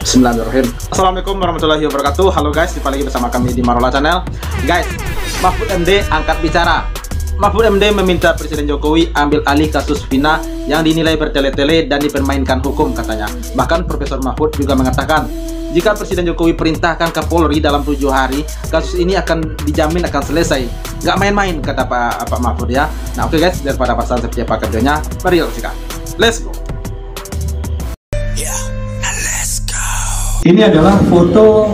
Bismillahirrahmanirrahim. Assalamualaikum warahmatullahi wabarakatuh. Halo guys, jumpa lagi bersama kami di Marola Channel. Guys, Mahfud MD angkat bicara. Mahfud MD meminta Presiden Jokowi ambil alih kasus Vina yang dinilai bertele-tele dan dipermainkan hukum katanya. Bahkan Profesor Mahfud juga mengatakan, jika Presiden Jokowi perintahkan Kapolri dalam 7 hari, kasus ini akan dijamin akan selesai. Gak main-main, kata Pak Mahfud ya. Nah oke guys, daripada pasangan seperti apa videonya, mari kita simak. Let's go. Ini adalah foto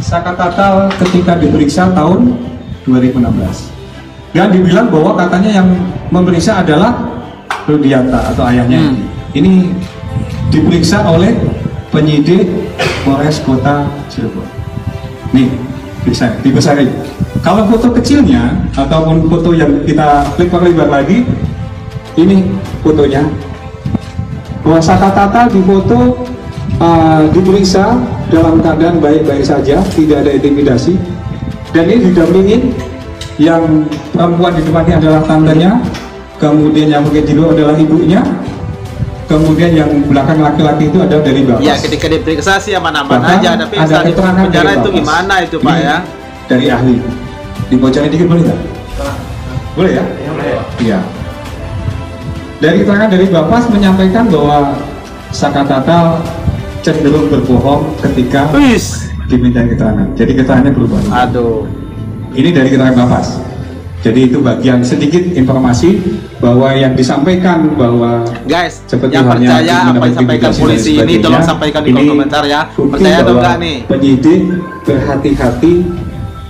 Saka Tatal ketika diperiksa tahun 2016. Dan dibilang bahwa katanya yang memeriksa adalah Rudianta atau ayahnya. Ini diperiksa oleh penyidik Polres Kota Cirebon. Nih, bisa dibesarin. Kalau foto kecilnya ataupun foto yang kita lebar-lebar lagi, ini fotonya. Bahwa Saka Tatal di foto diperiksa dalam keadaan baik-baik saja, tidak ada intimidasi, dan ini didampingin yang perempuan di depannya adalah tantenya, kemudian yang mungkin di luar adalah ibunya, kemudian yang belakang laki-laki itu adalah dari Bapas. Ya, ketika diperiksa sih aman-aman aja, tapi saat di penjara itu gimana itu Pak ya? Dari ahli. Dibocorin dikit boleh nggak? Boleh ya? Iya. Dari keterangan dari Bapas menyampaikan bahwa Saka Tatal cenderung berbohong ketika diminta keterangan. Jadi keterangannya berubah. Aduh. Ini dari keterangan Bapas. Jadi itu bagian sedikit informasi bahwa yang disampaikan bahwa guys, yang percaya apa yang disampaikan polisi ini tolong sampaikan di kolom komentar ya. Percaya atau enggak nih? Penyidik berhati-hati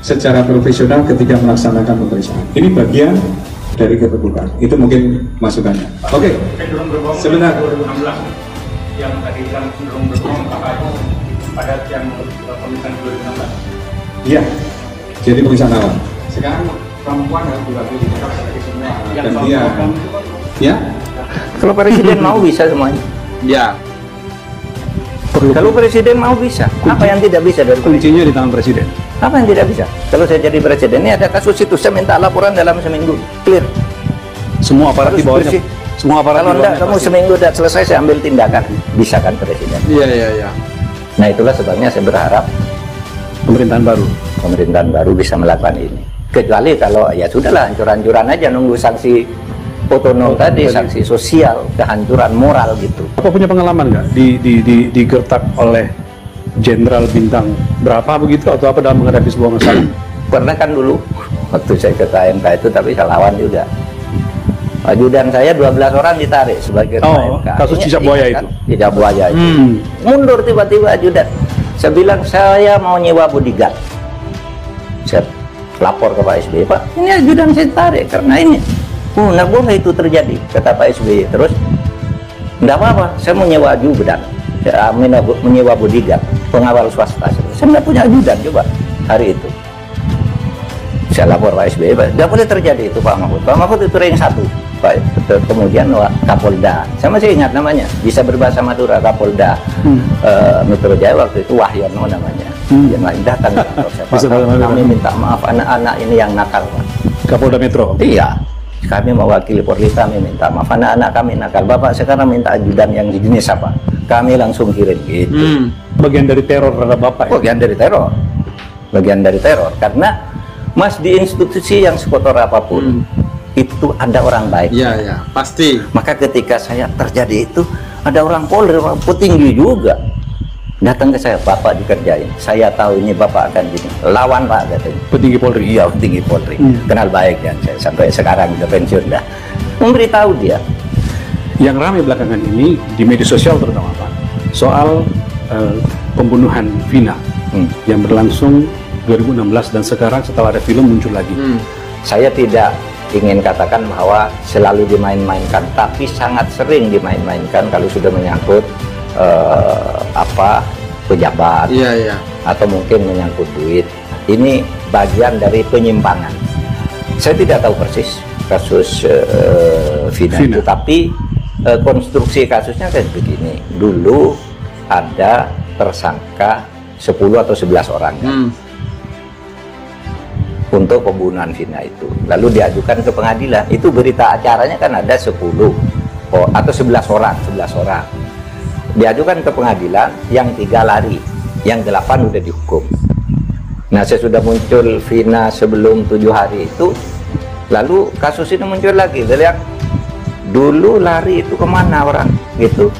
secara profesional ketika melaksanakan pemeriksaan. Ini bagian dari keterbukaan. Itu mungkin masukannya. Oke. Sebentar. Yang tadi yang cenderung berbohong apa itu pada yang pemeriksaan 2016? Iya, jadi pemeriksaan awal. Sekarang perempuan harus diwakili semua. Dan dia, ya? Kalau presiden mau bisa semuanya. Ya. Kalau presiden mau bisa. Apa yang tidak bisa dari kuncinya di tangan presiden? Apa yang tidak bisa? Kalau saya jadi presiden, ini ada kasus itu, saya minta laporan dalam seminggu, clear. Semua aparat di bawahnya. Semua aparat. Kalau enggak, kamu seminggu udah selesai, saya ambil tindakan. Bisa kan presiden? Iya. Nah itulah sebabnya saya berharap pemerintahan baru bisa melakukan ini. Kecuali kalau ya sudahlah, hancur-hancuran aja nunggu sanksi Potono tadi, sanksi sosial, kehancuran moral gitu. Apa punya pengalaman nggak digertak oleh jenderal bintang berapa begitu atau apa dalam menghadapi sebuah masalah? Pernah kan dulu waktu saya ke KMK itu, tapi saya lawan juga. Ajudan saya 12 orang ditarik sebagai KMK. Kasus cicak buaya itu? Cicak buaya itu. Mundur tiba-tiba ajudan. Saya bilang saya mau nyewa bodyguard. Saya lapor ke Pak SBY, Pak ini ajudan saya tarik karena ini. Nggak boleh itu terjadi, kata Pak SBY. Terus, nggak apa-apa, saya mau nyewa ajudan. Saya menyewa bodyguard, pengawal swasta. Saya nggak punya ajudan coba hari itu. Saya lapor Pak SBY, Pak, nggak boleh terjadi itu Pak Mahfud. Pak Mahfud itu rank 1, Pak. Kemudian Kapolda, saya masih ingat namanya, bisa berbahasa Madura, Kapolda Metro Jaya waktu itu Wahyono namanya. Yang lain datang ke kantor saya, kami minta maaf anak-anak ini yang nakal Pak. Kapolda Metro? Iya, kami mewakili Polri, kami minta maaf anak-anak kami nakal. Bapak sekarang minta ajudan yang jenis apa? Kami langsung kirim gitu. Bagian dari teror terhadap Bapak ya? Bagian dari teror, karena Mas, di institusi yang sekotor apapun itu ada orang baik. Iya, pasti. Maka ketika saya terjadi itu, ada orang Polri, orang petinggi juga datang ke saya, Bapak dikerjain. Saya tahu ini Bapak akan gini. Lawan Pak katanya. Petinggi Polri? Iya, petinggi Polri. Kenal baik kan saya sampai sekarang udah pensiun dah. Memberitahu dia. Yang ramai belakangan ini di media sosial terutama Pak, soal pembunuhan Vina yang berlangsung 2016 dan sekarang setelah ada film muncul lagi. Saya tidak ingin katakan bahwa selalu dimain-mainkan, tapi sangat sering dimain-mainkan kalau sudah menyangkut pejabat, atau mungkin menyangkut duit. Ini bagian dari penyimpangan. Saya tidak tahu persis kasus Vina itu, tapi konstruksi kasusnya kayak begini. Dulu ada tersangka 10 atau 11 orang kan? Untuk pembunuhan Vina itu, lalu diajukan ke pengadilan. Itu berita acaranya kan ada 10 atau 11 orang. diajukan ke pengadilan, yang 3 lari, yang 8 udah dihukum. Nah, sesudah muncul Vina sebelum 7 hari itu, lalu kasus ini muncul lagi. Lihat, dulu lari itu kemana orang gitu?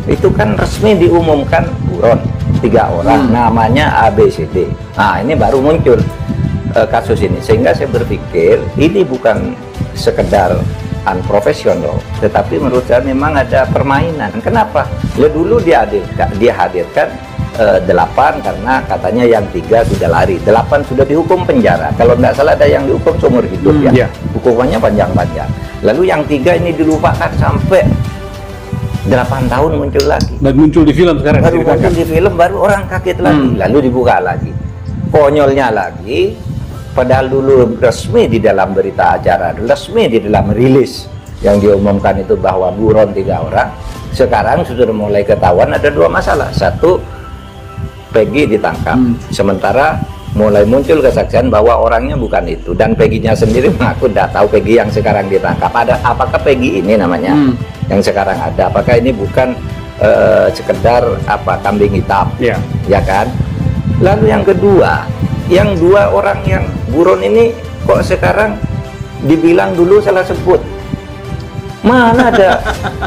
Itu kan resmi diumumkan buron 3 orang, namanya ABCD. Nah, ini baru muncul kasus ini, sehingga saya berpikir ini bukan sekedar unprofesional, tetapi menurut saya memang ada permainan. Kenapa? Ya dulu dia hadirkan 8 karena katanya yang 3 sudah lari, 8 sudah dihukum penjara. Kalau tidak salah ada yang dihukum seumur hidup ya. Hukumannya panjang-panjang. Lalu yang 3 ini dilupakan sampai 8 tahun muncul lagi. Dan muncul di film sekarang. Baru muncul di film, baru orang kaget lagi. Lalu dibuka lagi. Konyolnya lagi, padahal dulu resmi di dalam berita acara, resmi di dalam rilis yang diumumkan itu bahwa buron 3 orang. Sekarang sudah mulai ketahuan ada 2 masalah. Satu, Peggy ditangkap, sementara mulai muncul kesaksian bahwa orangnya bukan itu, dan Peggy-nya sendiri mengaku tidak tahu Peggy yang sekarang ditangkap. Apakah Peggy ini namanya yang sekarang ada? Apakah ini bukan sekedar kambing hitam? Ya kan? Lalu yang kedua, yang 2 orang yang buron ini kok sekarang dibilang dulu salah sebut? Mana ada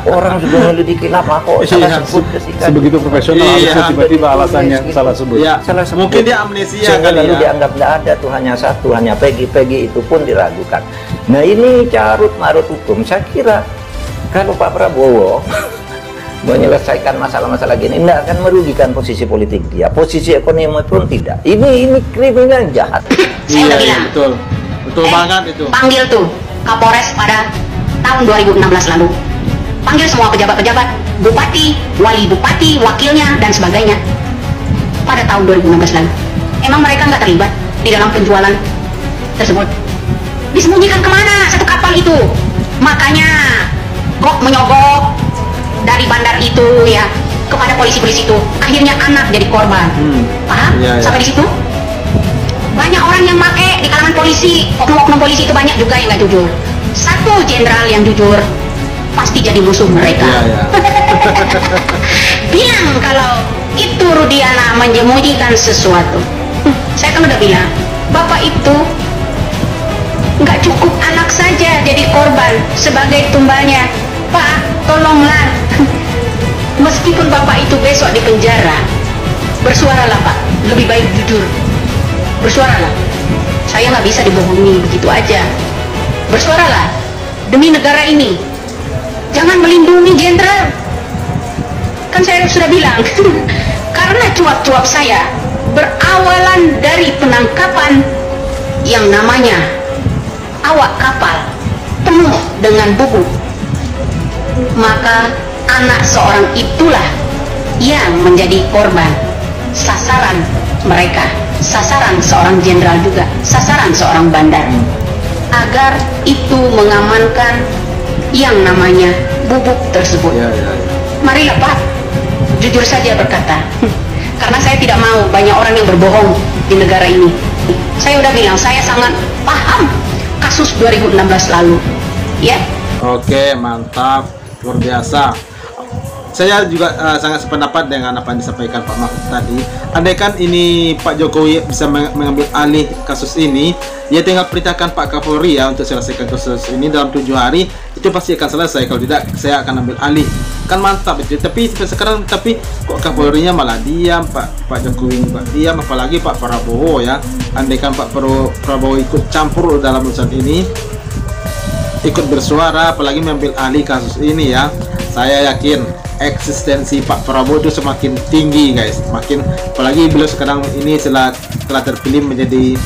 orang sudah menyelidiki lama kok salah sebut kesikan. Sebegitu profesional tiba-tiba alasannya salah sebut. Salah sebut. Mungkin dia amnesia kali lalu dianggap tidak ada tuh, hanya satu, hanya Peggy itu pun diragukan. Nah, ini carut marut hukum. Saya kira kalau Pak Prabowo menyelesaikan masalah-masalah gini tidak akan merugikan posisi politik dia, posisi ekonomi pun tidak. Ini kriminal jahat. Saya udah bilang betul banget itu. Panggil tuh Kapolres pada tahun 2016 lalu, panggil semua pejabat-pejabat, bupati, wali bupati, wakilnya dan sebagainya pada tahun 2016 lalu. Emang mereka nggak terlibat di dalam penjualan tersebut? Disembunyikan kemana satu kapal itu? Makanya kok menyogok dari bandar itu ya kepada polisi-polisi itu, akhirnya anak jadi korban. Paham? Sampai di situ banyak orang yang make di kalangan polisi, oknum-oknum polisi itu banyak juga yang nggak jujur. Satu jenderal yang jujur pasti jadi musuh mereka. Bilang kalau itu Rudiana menyembunyikan sesuatu. Saya kan udah bilang, Bapak itu nggak cukup anak saja jadi korban sebagai tumbalnya. Pak, tolonglah. Meskipun Bapak itu besok di penjara, bersuaralah Pak, lebih baik jujur. Bersuaralah. Saya nggak bisa dibohongi begitu aja. Bersuaralah demi negara ini. Jangan melindungi jenderal. Kan saya sudah bilang, karena cuap-cuap saya berawalan dari penangkapan yang namanya awak kapal penuh dengan bubuk, maka anak seorang itulah yang menjadi korban, sasaran mereka, sasaran seorang jenderal juga, sasaran seorang bandar, agar itu mengamankan yang namanya bubuk tersebut. Marilah Pak, jujur saja berkata, karena saya tidak mau banyak orang yang berbohong di negara ini. Saya udah bilang, saya sangat paham kasus 2016 lalu ya. Oke, mantap, luar biasa. Saya juga sangat sependapat dengan apa yang disampaikan Pak Mahfud tadi. Andaikan ini Pak Jokowi bisa mengambil alih kasus ini, dia tinggal perintahkan Pak Kapolri ya untuk selesaikan kasus ini dalam 7 hari, itu pasti akan selesai. Kalau tidak, saya akan ambil alih. Kan mantap itu. Tapi sekarang kok Kapolrinya malah diam, Pak Jokowi diam, apalagi Pak Prabowo ya. Andaikan Pak Prabowo ikut campur dalam urusan ini, ikut bersuara, apalagi mengambil alih kasus ini ya, saya yakin eksistensi Pak Prabowo itu semakin tinggi guys, apalagi beliau sekarang ini telah terpilih menjadi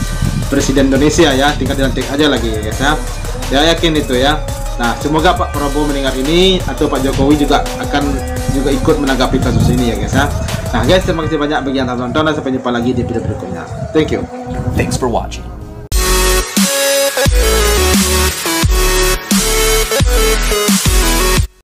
Presiden Indonesia ya, tinggal dilantik aja lagi guys ya. Saya yakin itu ya. Nah, semoga Pak Prabowo mendengar ini, atau Pak Jokowi juga akan ikut menanggapi kasus ini ya guys ya. Nah guys, terima kasih banyak bagi yang telah tonton, dan sampai jumpa lagi di video berikutnya. Thank you. Thanks for watching.